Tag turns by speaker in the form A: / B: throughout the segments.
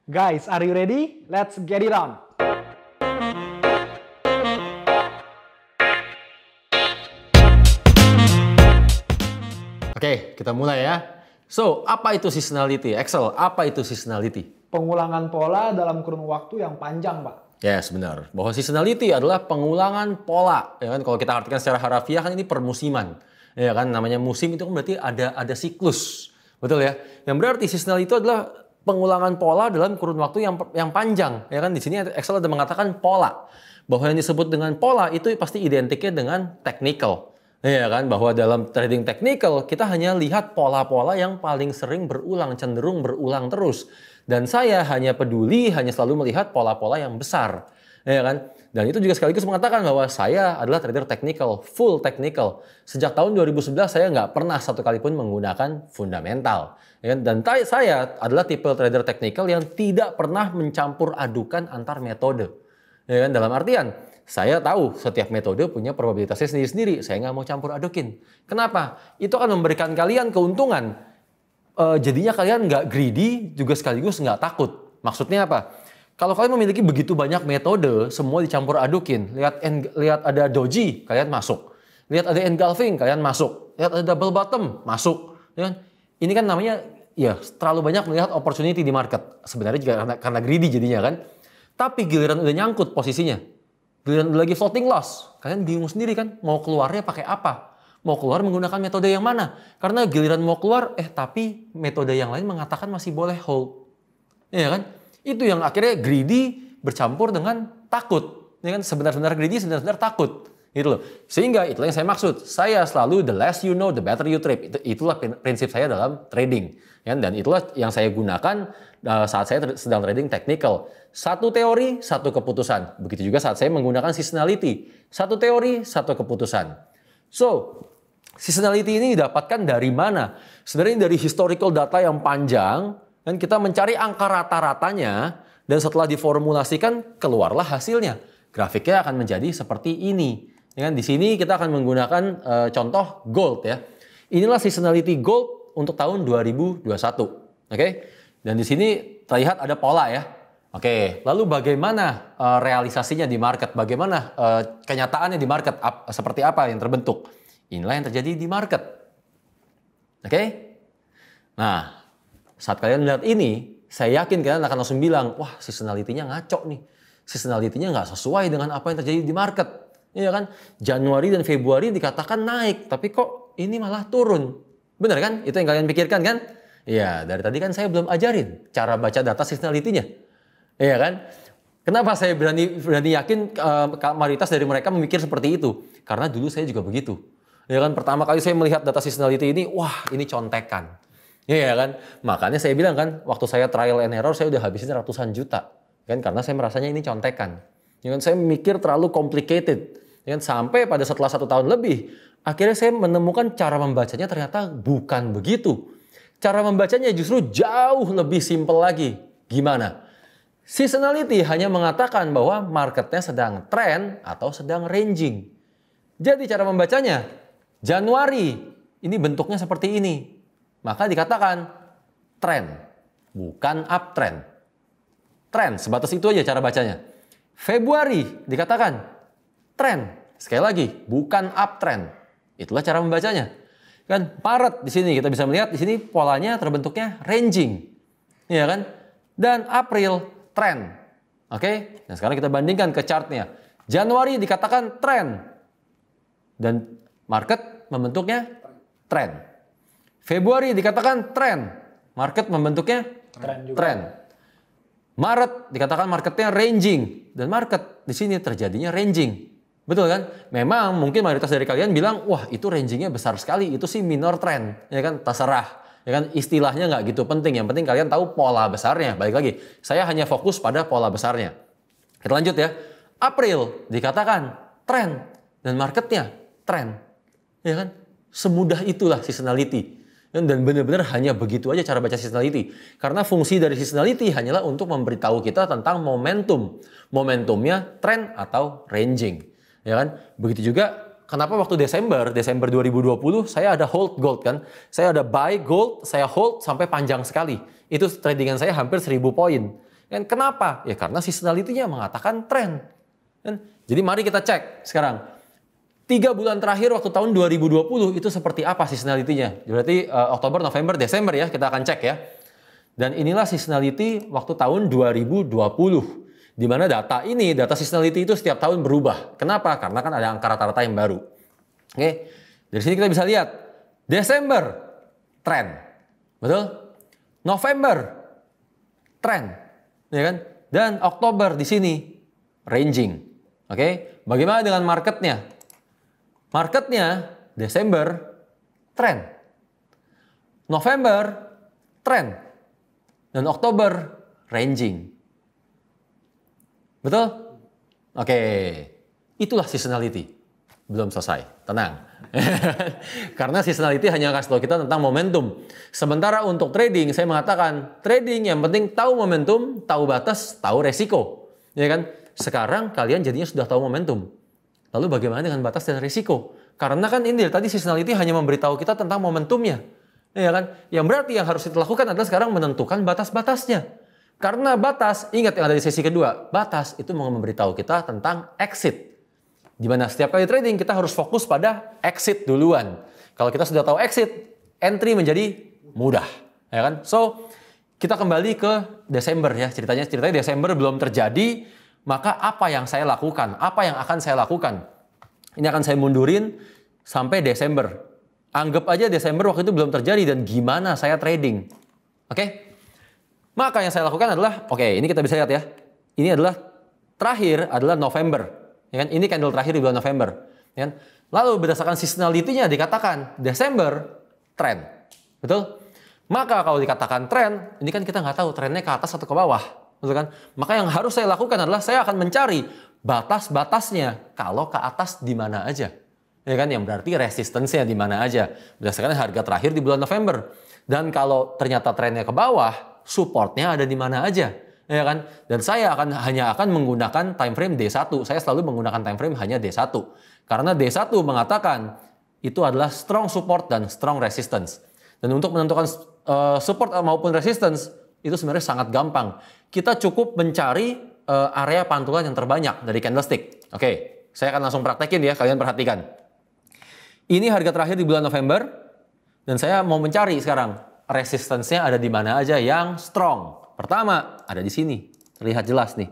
A: Guys, are you ready? Let's get it on.
B: Oke, kita mulai ya. So, apa itu seasonality? Excel, apa itu seasonality?
A: Pengulangan pola dalam kurun waktu yang panjang, Pak.
B: Yes, benar. Bahwa seasonality adalah pengulangan pola. Ya kan? Kalau kita artikan secara harafiah kan ini permusiman. Ya kan, namanya musim itu kan berarti ada siklus. Betul ya? Yang berarti seasonality itu adalah pengulangan pola dalam kurun waktu yang panjang. Ya kan, di sini Excel ada mengatakan pola. Bahwa yang disebut dengan pola itu pasti identiknya dengan technical. Ya kan, bahwa dalam trading technical kita hanya lihat pola-pola yang paling sering berulang, cenderung berulang terus. Dan saya hanya peduli, hanya selalu melihat pola-pola yang besar. Ya kan? Dan itu juga sekaligus mengatakan bahwa saya adalah trader technical, full technical. Sejak tahun 2011 saya nggak pernah satu kali pun menggunakan fundamental. Ya kan? Dan saya adalah tipe trader technical yang tidak pernah mencampur adukan antar metode. Ya kan? Dalam artian, saya tahu setiap metode punya probabilitasnya sendiri-sendiri. Saya nggak mau campur adukin. Kenapa? Itu akan memberikan kalian keuntungan. Jadinya kalian nggak greedy, juga sekaligus nggak takut. Maksudnya apa? Kalau kalian memiliki begitu banyak metode, semua dicampur adukin. Lihat ada doji, kalian masuk. Lihat ada engulfing, kalian masuk. Lihat ada double bottom, masuk. Ya kan? Ini kan namanya ya terlalu banyak melihat opportunity di market. Sebenarnya juga karena greedy jadinya kan. Tapi giliran udah nyangkut posisinya. Giliran lagi floating loss, kalian bingung sendiri kan mau keluarnya pakai apa? Mau keluar menggunakan metode yang mana? Karena giliran mau keluar, tapi metode yang lain mengatakan masih boleh hold. Ya kan? Itu yang akhirnya greedy bercampur dengan takut. Ya kan? Sebenarnya greedy, sebenarnya takut. Gitu loh. Sehingga itulah yang saya maksud. Saya selalu the less you know, the better you trade. Itulah prinsip saya dalam trading. Ya, dan itulah yang saya gunakan saat saya sedang trading technical. Satu teori, satu keputusan. Begitu juga saat saya menggunakan seasonality. Satu teori, satu keputusan. So, seasonality ini didapatkan dari mana? Sebenarnya dari historical data yang panjang. Dan kita mencari angka rata-ratanya. Dan setelah diformulasikan, keluarlah hasilnya. Grafiknya akan menjadi seperti ini. Ya, di sini kita akan menggunakan contoh gold ya. Inilah seasonality gold untuk tahun 2021. Oke? Dan di sini terlihat ada pola ya. Oke, lalu bagaimana realisasinya di market? Bagaimana kenyataannya di market? Seperti apa yang terbentuk? Inilah yang terjadi di market. Oke? Nah, saat kalian melihat ini, saya yakin kalian akan langsung bilang, wah seasonality-nya ngaco nih. Seasonality-nya nggak sesuai dengan apa yang terjadi di market. Iya kan? Januari dan Februari dikatakan naik, tapi kok ini malah turun. Benar kan? Itu yang kalian pikirkan kan? Iya, dari tadi kan saya belum ajarin cara baca data seasonality-nya. Iya kan? Kenapa saya berani yakin mayoritas dari mereka memikir seperti itu? Karena dulu saya juga begitu. Ya kan? Pertama kali saya melihat data seasonality ini, wah ini contekan. Iya kan? Makanya saya bilang kan, waktu saya trial and error saya udah habisin ratusan juta. Kan? Karena saya merasanya ini contekan. Ya kan? Saya mikir terlalu complicated. Ya kan? Sampai pada setelah 1 tahun lebih, akhirnya saya menemukan cara membacanya ternyata bukan begitu. Cara membacanya justru jauh lebih simpel lagi. Gimana? Seasonality hanya mengatakan bahwa marketnya sedang trend atau sedang ranging. Jadi cara membacanya, Januari ini bentuknya seperti ini. Maka dikatakan trend, bukan uptrend. Trend, sebatas itu aja cara bacanya. Februari dikatakan trend, sekali lagi bukan uptrend. Itulah cara membacanya. Kan Maret di sini kita bisa melihat di sini polanya terbentuknya ranging. Iya kan? Dan April trend. Oke? Nah, sekarang kita bandingkan ke chartnya. Januari dikatakan trend. Dan market membentuknya trend. Februari dikatakan trend. Market membentuknya trend. Maret dikatakan marketnya ranging. Dan market di sini terjadinya ranging. Betul kan? Memang mungkin mayoritas dari kalian bilang, wah itu rangingnya besar sekali. Itu sih minor trend. Ya kan? Terserah. Ya kan, istilahnya nggak gitu penting. Yang penting kalian tahu pola besarnya. Balik lagi, saya hanya fokus pada pola besarnya. Kita lanjut ya. April dikatakan trend dan marketnya trend. Ya kan? Semudah itulah seasonality. Dan benar-benar hanya begitu aja cara baca seasonality. Karena fungsi dari seasonality hanyalah untuk memberitahu kita tentang momentum. Momentumnya trend atau ranging. Ya kan? Begitu juga kenapa waktu Desember 2020 saya ada hold gold kan. Saya ada buy gold, saya hold sampai panjang sekali. Itu tradingan saya hampir 1000 poin. Dan kenapa? Ya karena seasonality-nya mengatakan tren. Dan, jadi mari kita cek sekarang. 3 bulan terakhir waktu tahun 2020 itu seperti apa seasonality-nya? Berarti Oktober, November, Desember ya, kita akan cek ya. Dan inilah seasonality waktu tahun 2020. Di mana data seasonality itu setiap tahun berubah. Kenapa? Karena kan ada angka rata-rata yang baru. Oke, dari sini kita bisa lihat. Desember, tren. Betul? November, tren. Ya kan? Dan Oktober di sini, ranging. Oke, bagaimana dengan marketnya? Marketnya Desember tren, November tren, dan Oktober ranging. Betul? Oke, itulah seasonality. Belum selesai, tenang. Karena seasonality hanya kasih tahu kita tentang momentum. Sementara untuk trading, saya mengatakan trading yang penting tahu momentum, tahu batas, tahu resiko. Ya kan? Sekarang kalian jadinya sudah tahu momentum. Lalu bagaimana dengan batas dan risiko? Karena kan ini tadi seasonality hanya memberitahu kita tentang momentumnya. Ya kan? Yang berarti yang harus kita lakukan adalah sekarang menentukan batas-batasnya. Karena batas, ingat yang ada di sesi kedua, batas itu mau memberitahu kita tentang exit. Di mana setiap kali trading kita harus fokus pada exit duluan. Kalau kita sudah tahu exit, entry menjadi mudah. Ya kan? So, kita kembali ke Desember ya. Ceritanya Desember belum terjadi. Maka apa yang saya lakukan? Apa yang akan saya lakukan? Ini akan saya mundurin sampai Desember. Anggap aja Desember waktu itu belum terjadi dan gimana saya trading. Oke? Maka yang saya lakukan adalah, ini kita bisa lihat ya. Ini adalah terakhir adalah November. Ya kan? Ini candle terakhir di bulan November. Ya kan? Lalu berdasarkan seasonality-nya dikatakan Desember trend. Betul? Maka kalau dikatakan tren, ini kan kita nggak tahu trennya ke atas atau ke bawah. Betul kan? Maka yang harus saya lakukan adalah saya akan mencari batas-batasnya kalau ke atas di mana aja. Ya kan? Yang berarti resistance-nya di mana aja. Berdasarkan harga terakhir di bulan November. Dan kalau ternyata trennya ke bawah, support-nya ada di mana aja. Ya kan? Dan saya hanya akan menggunakan time frame D1. Saya selalu menggunakan time frame hanya D1. Karena D1 mengatakan itu adalah strong support dan strong resistance. Dan untuk menentukan support maupun resistance itu sebenarnya sangat gampang. Kita cukup mencari area pantulan yang terbanyak dari candlestick. Oke, saya akan langsung praktekin ya, kalian perhatikan. Ini harga terakhir di bulan November dan saya mau mencari sekarang resistance-nya ada di mana aja yang strong. Pertama, ada di sini. Terlihat jelas nih.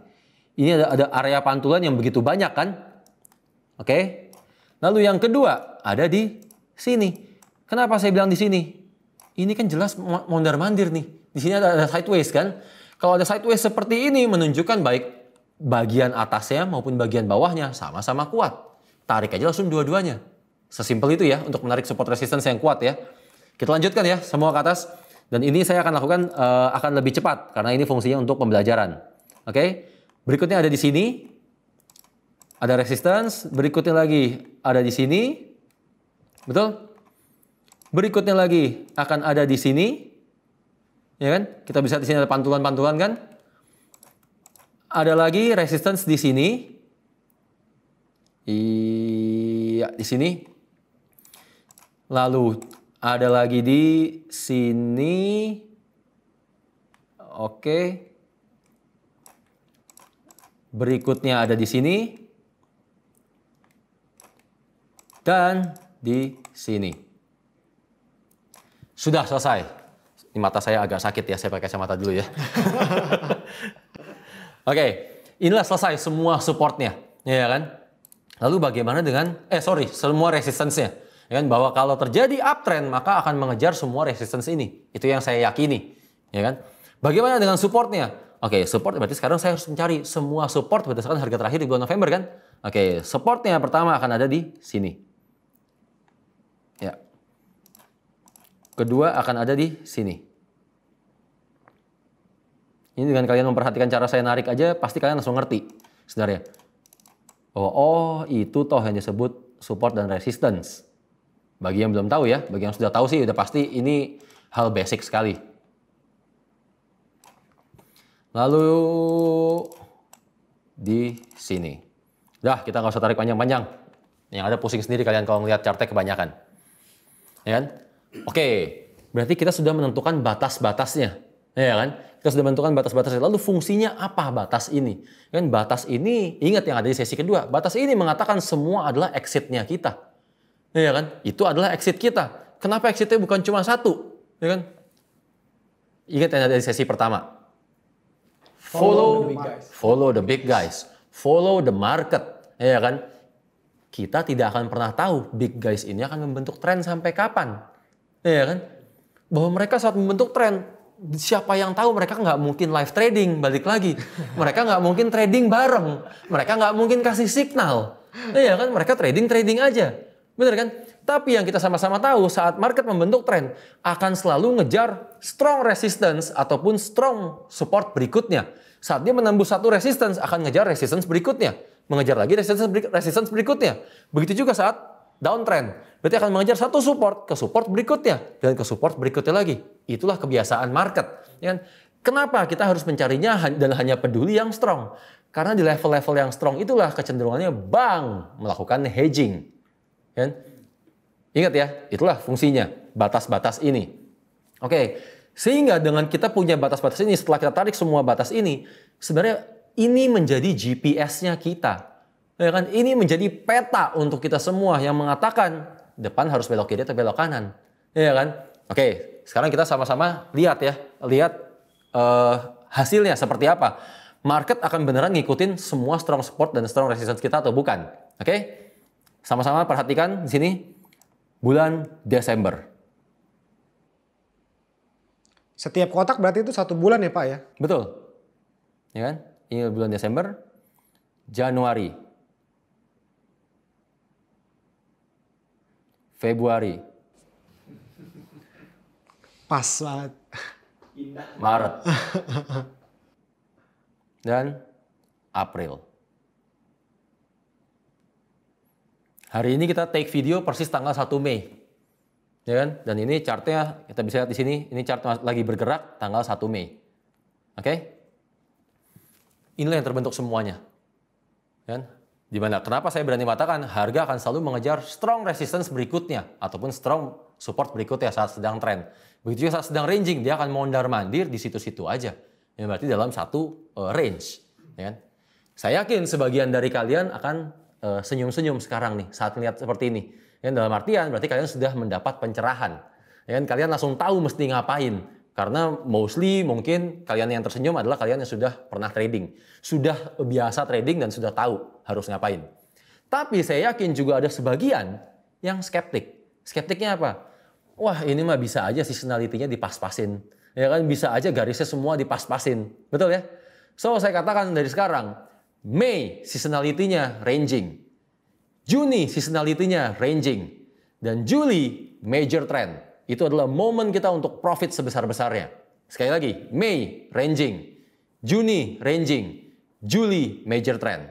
B: Ini ada area pantulan yang begitu banyak kan? Oke. Lalu yang kedua, ada di sini. Kenapa saya bilang di sini? Ini kan jelas mondar-mandir nih. Di sini ada sideways kan? Kalau ada sideways seperti ini menunjukkan baik bagian atasnya maupun bagian bawahnya sama-sama kuat. Tarik aja langsung dua-duanya. Sesimpel itu ya untuk menarik support resistance yang kuat ya. Kita lanjutkan ya semua ke atas. Dan ini saya akan lakukan akan lebih cepat karena ini fungsinya untuk pembelajaran. Oke. Berikutnya ada di sini. Ada resistance. Berikutnya lagi ada di sini. Betul? Berikutnya lagi akan ada di sini. Ya kan? Kita bisa di sini ada pantulan-pantulan kan? Ada lagi resistance di sini. Iya, di sini. Lalu ada lagi di sini. Oke. Berikutnya ada di sini. Dan di sini. Sudah selesai. Ini mata saya agak sakit ya, saya pakai kacamata dulu ya. Oke, inilah selesai semua supportnya, ya kan? Lalu bagaimana dengan, semua resistance-nya. Ya kan? Bahwa kalau terjadi uptrend, maka akan mengejar semua resistance ini. Itu yang saya yakini, ya kan? Bagaimana dengan supportnya? Oke, support berarti sekarang saya harus mencari semua support berdasarkan harga terakhir di bulan November kan? Oke, supportnya pertama akan ada di sini. Ya. Kedua akan ada di sini. Ini dengan kalian memperhatikan cara saya narik aja, pasti kalian langsung ngerti sebenarnya. Oh, itu toh yang disebut support dan resistance. Bagi yang belum tahu ya, bagi yang sudah tahu sih udah pasti ini hal basic sekali. Lalu di sini. Dah, kita nggak usah tarik panjang-panjang. Yang ada pusing sendiri kalian kalau ngelihat chartnya kebanyakan. Ya kan? Oke, berarti kita sudah menentukan batas-batasnya. Ya kan? Kita sudah menentukan batas-batasnya. Lalu fungsinya apa batas ini? Kan batas ini, ingat yang ada di sesi kedua, batas ini mengatakan semua adalah exit-nya kita. Ya kan? Itu adalah exit kita. Kenapa exit-nya bukan cuma satu? Ya kan? Ingat yang ada di sesi pertama. Follow the big guys. Follow the market. Ya kan? Kita tidak akan pernah tahu big guys ini akan membentuk tren sampai kapan. Ya kan? Bahwa mereka saat membentuk tren, siapa yang tahu, mereka nggak mungkin live trading, balik lagi. Mereka nggak mungkin trading bareng. Mereka nggak mungkin kasih signal. Iya kan, mereka trading aja. Bener kan? Tapi yang kita sama-sama tahu, saat market membentuk tren, akan selalu ngejar strong resistance ataupun strong support berikutnya. Saat dia menembus satu resistance, akan ngejar resistance berikutnya. Mengejar lagi resistance berikutnya. Begitu juga saat downtrend. Berarti akan mengejar satu support ke support berikutnya. Dan ke support berikutnya lagi. Itulah kebiasaan market. Ya kan? Kenapa kita harus mencarinya dan hanya peduli yang strong? Karena di level-level yang strong itulah kecenderungannya bank melakukan hedging. Ya kan? Ingat ya, itulah fungsinya. Batas-batas ini. Oke, sehingga dengan kita punya batas-batas ini, setelah kita tarik semua batas ini, sebenarnya ini menjadi GPS-nya kita. Ya kan? Ini menjadi peta untuk kita semua yang mengatakan depan harus belok kiri atau belok kanan. Ya kan? Oke, sekarang kita sama-sama lihat ya. Lihat hasilnya seperti apa. Market akan beneran ngikutin semua strong support dan strong resistance kita atau bukan. Oke? Sama-sama perhatikan di sini bulan Desember.
C: Setiap kotak berarti itu 1 bulan ya Pak ya?
B: Betul. Ya kan? Ini bulan Desember. Januari. Februari.
C: Pas banget.
B: Maret. Dan April. Hari ini kita take video persis tanggal 1 Mei. Ya kan? Dan ini chartnya kita bisa lihat di sini. Ini chart lagi bergerak tanggal 1 Mei. Oke? Inilah yang terbentuk semuanya. Ya kan? Dimana? Kenapa saya berani mengatakan harga akan selalu mengejar strong resistance berikutnya ataupun strong support berikutnya saat sedang trend. Begitu juga saat sedang ranging, dia akan mondar-mandir di situ-situ aja. Ya, berarti dalam satu range. Ya kan? Saya yakin sebagian dari kalian akan senyum-senyum sekarang nih saat melihat seperti ini. Ya, dalam artian berarti kalian sudah mendapat pencerahan. Ya kan? Kalian langsung tahu mesti ngapain. Karena mostly mungkin kalian yang tersenyum adalah kalian yang sudah pernah trading. Sudah biasa trading dan sudah tahu harus ngapain. Tapi saya yakin juga ada sebagian yang skeptik. Skeptiknya apa? Wah, ini mah bisa aja seasonality-nya dipas-pasin. Ya kan, bisa aja garisnya semua dipas-pasin. Betul ya? So, saya katakan dari sekarang, Mei seasonality-nya ranging. Juni seasonality-nya ranging. Dan Juli major trend. Itu adalah momen kita untuk profit sebesar-besarnya. Sekali lagi, Mei ranging, Juni ranging, Juli major trend.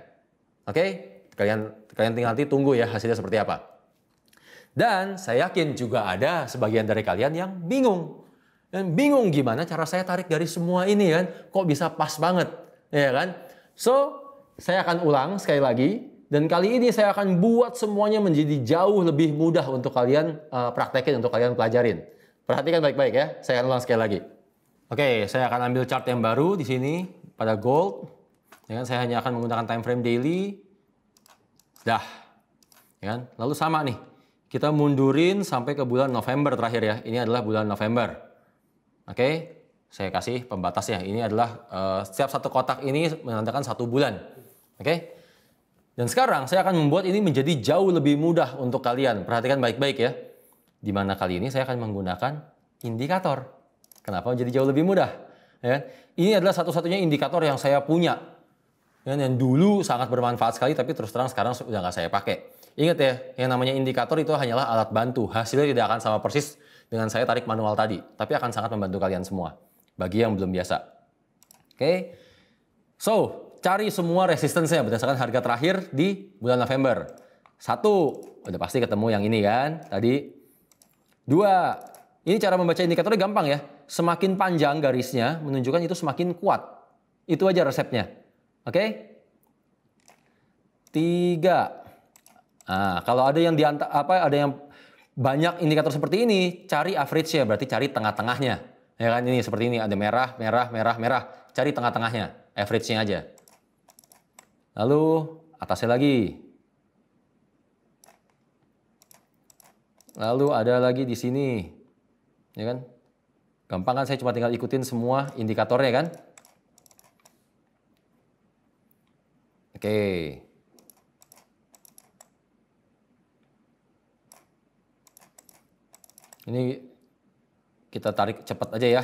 B: Oke? Kalian tinggal nanti tunggu ya hasilnya seperti apa. Dan saya yakin juga ada sebagian dari kalian yang bingung. Dan bingung gimana cara saya tarik dari semua ini kan? Kok bisa pas banget? Ya kan? So, saya akan ulang sekali lagi. Dan kali ini saya akan buat semuanya menjadi jauh lebih mudah untuk kalian praktekin, untuk kalian pelajarin. Perhatikan baik-baik ya. Saya akan ulang sekali lagi. Oke, saya akan ambil chart yang baru di sini pada gold. Ya kan? Saya hanya akan menggunakan time frame daily. Dah. Ya kan? Lalu sama nih. Kita mundurin sampai ke bulan November terakhir ya. Ini adalah bulan November. Oke, saya kasih pembatasnya. Ini adalah setiap satu kotak ini menandakan 1 bulan. Oke. Dan sekarang saya akan membuat ini menjadi jauh lebih mudah untuk kalian. Perhatikan baik-baik ya. Di mana kali ini saya akan menggunakan indikator. Kenapa menjadi jauh lebih mudah? Ya, ini adalah satu-satunya indikator yang saya punya. Ya, yang dulu sangat bermanfaat sekali, tapi terus terang sekarang sudah nggak saya pakai. Ingat ya, yang namanya indikator itu hanyalah alat bantu. Hasilnya tidak akan sama persis dengan saya tarik manual tadi. Tapi akan sangat membantu kalian semua. Bagi yang belum biasa. Oke. So, cari semua resistance-nya berdasarkan harga terakhir di bulan November. 1, udah pasti ketemu yang ini kan tadi. 2, ini cara membaca indikatornya gampang ya. Semakin panjang garisnya menunjukkan itu semakin kuat. Itu aja resepnya. Oke? 3. Nah, kalau ada yang ada yang banyak indikator seperti ini, cari average-nya, berarti cari tengah-tengahnya. Ya kan ini seperti ini ada merah, merah, merah, merah. Cari tengah-tengahnya, average-nya aja. Lalu atasnya lagi. Lalu ada lagi di sini. Ya kan? Gampang kan, saya cuma tinggal ikutin semua indikatornya kan? Oke. Ini kita tarik cepat aja ya.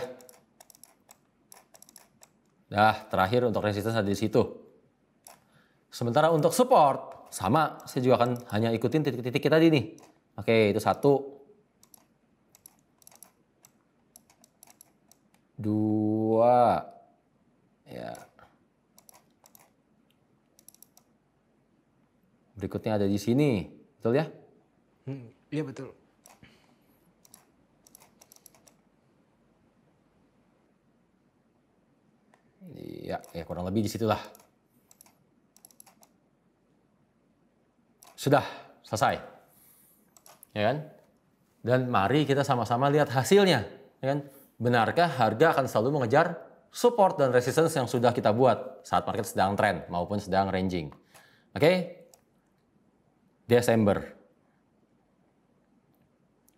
B: Nah, terakhir untuk resistance ada di situ. Sementara untuk support, sama, saya juga akan hanya ikutin titik-titik kita tadi nih. Oke, itu 1. 2. Ya. Berikutnya ada di sini, betul ya?
C: Iya betul.
B: Iya, ya kurang lebih di situlah. Sudah selesai, ya kan? Dan mari kita sama-sama lihat hasilnya, ya kan? Benarkah harga akan selalu mengejar support dan resistance yang sudah kita buat saat market sedang trend maupun sedang ranging? Oke? Desember,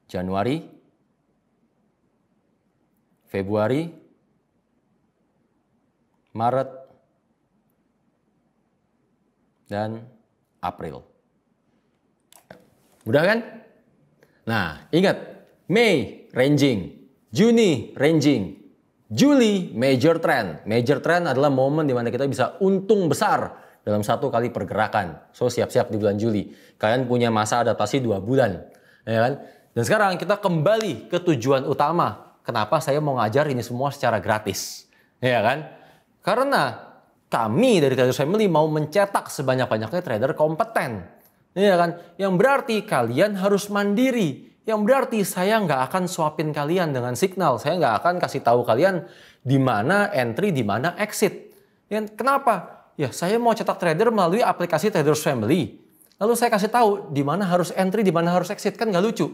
B: Januari, Februari, Maret, dan April. Mudah kan? Nah, ingat, Mei ranging, Juni ranging, Juli major trend. Major trend adalah momen di mana kita bisa untung besar dalam satu kali pergerakan. So, siap-siap di bulan Juli. Kalian punya masa adaptasi 2 bulan. Ya kan? Dan sekarang kita kembali ke tujuan utama. Kenapa saya mau ngajar ini semua secara gratis. Ya kan? Karena kami dari Traders Family mau mencetak sebanyak-banyaknya trader kompeten. Ya kan? Yang berarti kalian harus mandiri. Yang berarti saya nggak akan swapin kalian dengan signal. Saya nggak akan kasih tahu kalian di mana entry, di mana exit. Ya, kenapa? Ya, saya mau cetak trader melalui aplikasi Traders Family. Lalu saya kasih tahu di mana harus entry, di mana harus exit. Kan nggak lucu.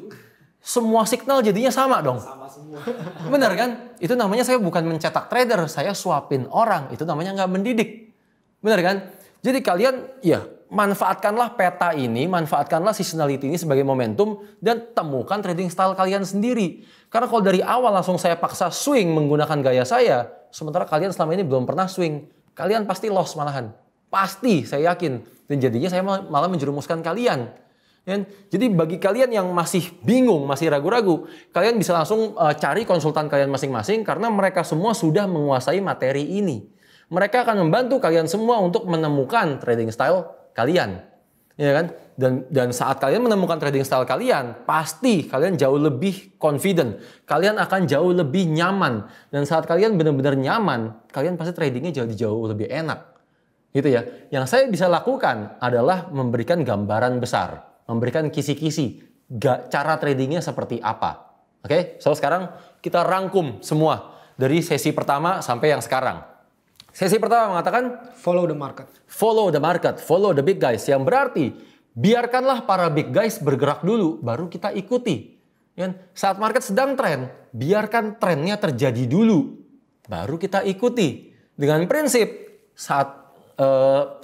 B: Semua signal jadinya sama dong.
A: Sama semua.
B: Benar kan? Itu namanya saya bukan mencetak trader, saya swapin orang. Itu namanya nggak mendidik. Benar kan? Jadi kalian ya manfaatkanlah peta ini, manfaatkanlah seasonality ini sebagai momentum dan temukan trading style kalian sendiri. Karena kalau dari awal langsung saya paksa swing menggunakan gaya saya, sementara kalian selama ini belum pernah swing, kalian pasti loss malahan. Pasti, saya yakin. Dan jadinya saya malah menjerumuskan kalian. Jadi bagi kalian yang masih bingung, masih ragu-ragu, kalian bisa langsung cari konsultan kalian masing-masing karena mereka semua sudah menguasai materi ini. Mereka akan membantu kalian semua untuk menemukan trading style kalian. Ya kan? Dan saat kalian menemukan trading style kalian, pasti kalian jauh lebih confident. Kalian akan jauh lebih nyaman. Dan saat kalian benar-benar nyaman, kalian pasti tradingnya jauh lebih enak. Gitu ya. Yang saya bisa lakukan adalah memberikan gambaran besar. Memberikan kisi-kisi cara tradingnya seperti apa. Oke, so sekarang kita rangkum semua dari sesi pertama sampai yang sekarang. Sesi pertama mengatakan
C: Follow the market.
B: Follow the market, follow the big guys. Yang berarti biarkanlah para big guys bergerak dulu, baru kita ikuti. Saat market sedang tren, biarkan trennya terjadi dulu, baru kita ikuti. Dengan prinsip saat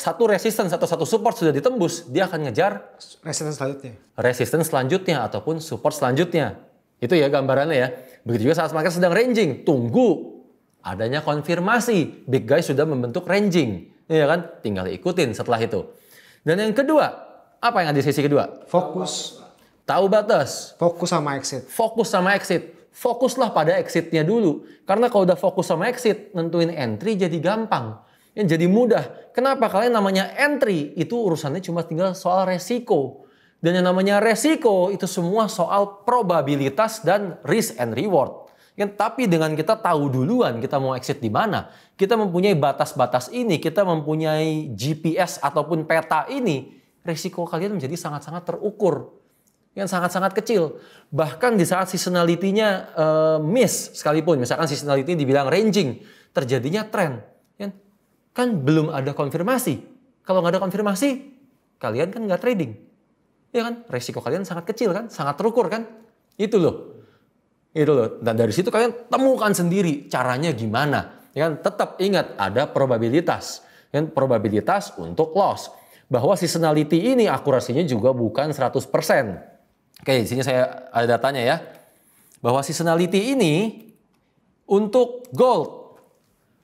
B: satu resistance atau satu support sudah ditembus, dia akan ngejar resistance selanjutnya ataupun support selanjutnya. Itu ya gambarannya ya. Begitu juga saat market sedang ranging, tunggu adanya konfirmasi. Big guys sudah membentuk ranging, ya kan? Tinggal ikutin setelah itu. Dan yang kedua, apa yang ada di sesi kedua?
C: Fokus.
B: Tahu batas.
C: Fokus sama exit.
B: Fokus sama exit. Fokuslah pada exitnya dulu. Karena kalau udah fokus sama exit, nentuin entry jadi gampang. Jadi mudah. Kenapa? Kalian namanya entry itu urusannya cuma tinggal soal resiko. Dan yang namanya resiko itu semua soal probabilitas dan risk and reward. Tapi dengan kita tahu duluan kita mau exit di mana, kita mempunyai batas-batas ini, kita mempunyai GPS ataupun peta ini, resiko kalian menjadi sangat-sangat terukur. Yang sangat-sangat kecil. Bahkan di saat seasonality-nya miss sekalipun, misalkan seasonality dibilang ranging, terjadinya trend. Kan belum ada konfirmasi. Kalau nggak ada konfirmasi, kalian kan nggak trading. Ya kan? Resiko kalian sangat kecil kan? Sangat terukur kan? Itu loh. Itu loh. Dan dari situ kalian temukan sendiri caranya gimana. Ya kan? Tetap ingat ada probabilitas. Kan? Probabilitas untuk loss. Bahwa seasonality ini akurasinya juga bukan 100%. Oke, di sini saya ada datanya ya. Bahwa seasonality ini untuk gold.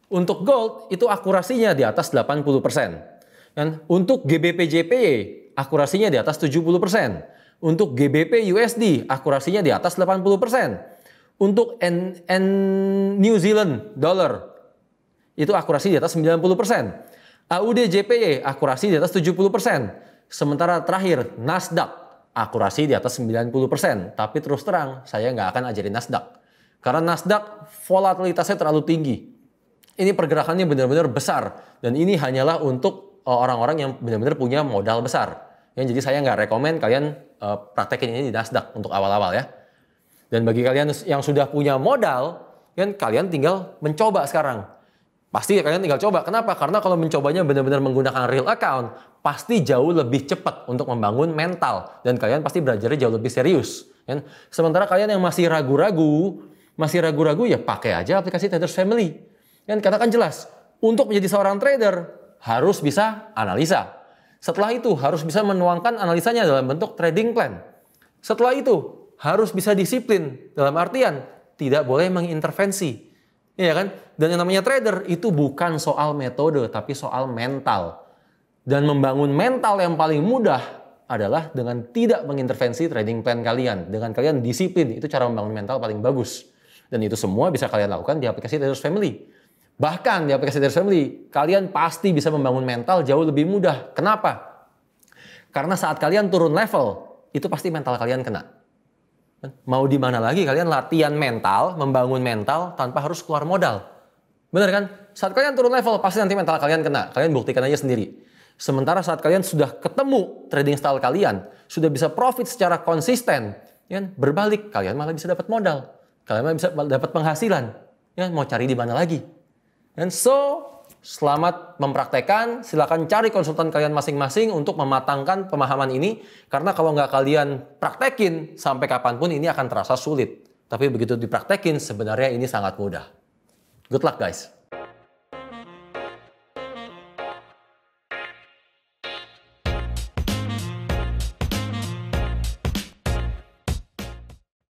B: Untuk gold itu akurasinya di atas 80%. Dan untuk GBP JPY akurasinya di atas 70%. Untuk GBP USD akurasinya di atas 80%. Untuk New Zealand dollar itu akurasi di atas 90%. AUD JPY akurasi di atas 70%. Sementara terakhir Nasdaq akurasi di atas 90%. Tapi terus terang saya nggak akan ajarin Nasdaq. Karena Nasdaq volatilitasnya terlalu tinggi. Ini pergerakannya benar-benar besar. Dan ini hanyalah untuk orang-orang yang benar-benar punya modal besar. Jadi saya nggak rekomen kalian praktekin ini di Nasdaq untuk awal-awal ya. Dan bagi kalian yang sudah punya modal, kan kalian tinggal mencoba sekarang. Pasti kalian tinggal coba. Kenapa? Karena kalau mencobanya benar-benar menggunakan real account, pasti jauh lebih cepat untuk membangun mental. Dan kalian pasti belajarnya jauh lebih serius. Sementara kalian yang masih ragu-ragu ya pakai aja aplikasi Traders Family. Karena kan jelas, untuk menjadi seorang trader harus bisa analisa. Setelah itu harus bisa menuangkan analisanya dalam bentuk trading plan. Setelah itu harus bisa disiplin dalam artian tidak boleh mengintervensi. Iya kan? Dan yang namanya trader itu bukan soal metode tapi soal mental. Dan membangun mental yang paling mudah adalah dengan tidak mengintervensi trading plan kalian. Dengan kalian disiplin, itu cara membangun mental paling bagus. Dan itu semua bisa kalian lakukan di aplikasi Traders Family. Bahkan di aplikasi Traders Family, kalian pasti bisa membangun mental jauh lebih mudah. Kenapa? Karena saat kalian turun level, itu pasti mental kalian kena. Mau di mana lagi kalian latihan mental, membangun mental tanpa harus keluar modal. Benar kan? Saat kalian turun level, pasti nanti mental kalian kena. Kalian buktikan aja sendiri. Sementara saat kalian sudah ketemu trading style kalian, sudah bisa profit secara konsisten, berbalik, kalian malah bisa dapat modal. Kalian malah bisa dapat penghasilan. Mau cari di mana lagi? Dan selamat mempraktekkan. Silakan cari konsultan kalian masing-masing untuk mematangkan pemahaman ini. Karena kalau nggak kalian praktekin, sampai kapanpun ini akan terasa sulit. Tapi begitu dipraktekin, sebenarnya ini sangat mudah. Good luck guys!